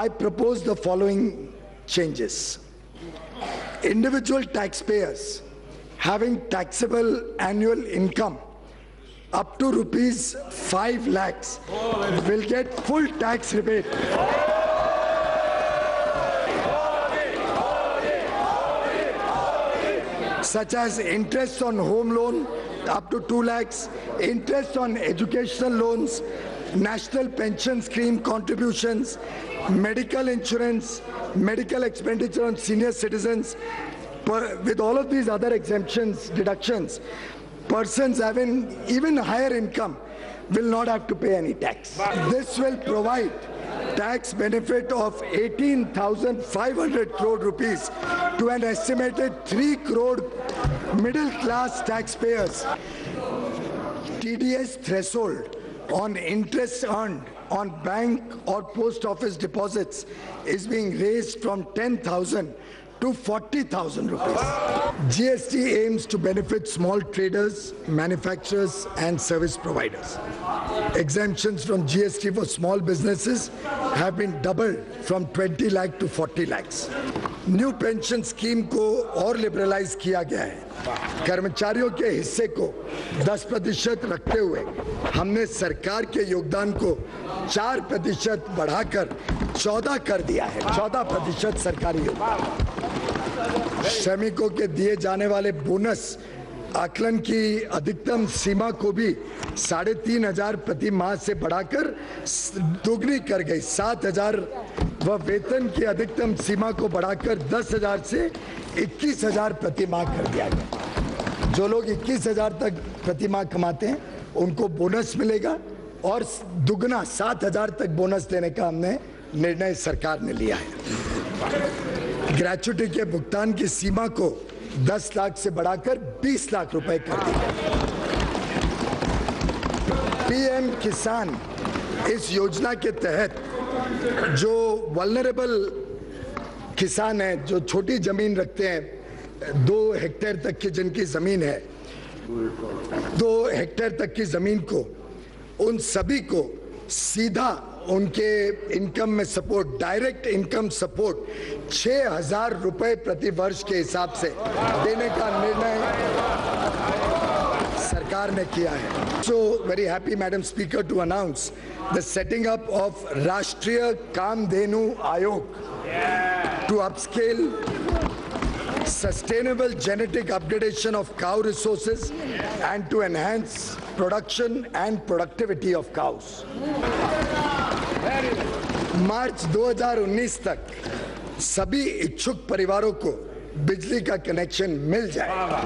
I propose the following changes. Individual taxpayers having taxable annual income up to rupees 5 lakhs will get full tax rebate. Such as interest on home loan up to 2 lakhs, interest on educational loans, national pension scheme contributions, medical insurance, medical expenditure on senior citizens. With all of these other exemptions, deductions, persons having even higher income will not have to pay any tax. This will provide tax benefit of 18,500 crore rupees to an estimated 3 crore middle class taxpayers. TDS threshold on interest earned on bank or post office deposits is being raised from 10,000 to 40,000 rupees. GST aims to benefit small traders, manufacturers and service providers. Exemptions from GST for small businesses have been doubled from 20 lakh to 40 lakhs. New pension scheme को और liberalise किया गया है। कर्मचारियों के हिस्से को 10% रखते हुए हमने सरकार के योगदान को 4% बढ़ाकर 14 कर दिया है। 14% सरकारी योगदान। श्रमिकों के दिए जाने वाले बोनस आकलन की अधिकतम सीमा को भी 3,500 प्रति माह से बढ़ाकर दोगुनी कर गई। 7,000 व वेतन की अधिकतम सीमा को बढ़ाकर 10,000 से 21,000 प्रति माह कर दिया गया। जो लोग 21,000 तक प्रति माह कमाते हैं उनको बोनस मिलेगा और दुगना 7,000 तक बोनस देने का हमने निर्णय सरकार ने लिया है। ग्रेच्युटी के भुगतान की सीमा को 10 लाख से बढ़ाकर 20 लाख रुपए कर दिया। पीएम किसान इस योजना के तहत जो वल्नरेबल किसान हैं, जो छोटी जमीन रखते हैं, 2 हेक्टेयर तक की जिनकी जमीन है, 2 हेक्टेयर तक की जमीन को, उन सभी को सीधा उनके इनकम में सपोर्ट, डायरेक्ट इनकम सपोर्ट 6,000 रुपए प्रति वर्ष के हिसाब से देने का निर्णय सरकार ने किया है। So very happy, Madam Speaker, to announce the setting up of Rashtriya Kamdhenu Ayog to upscale sustainable genetic upgradation of cow resources and to enhance production and productivity of cows. मार्च 2019 तक सभी इच्छुक परिवारों को बिजली का कनेक्शन मिल जाएगा।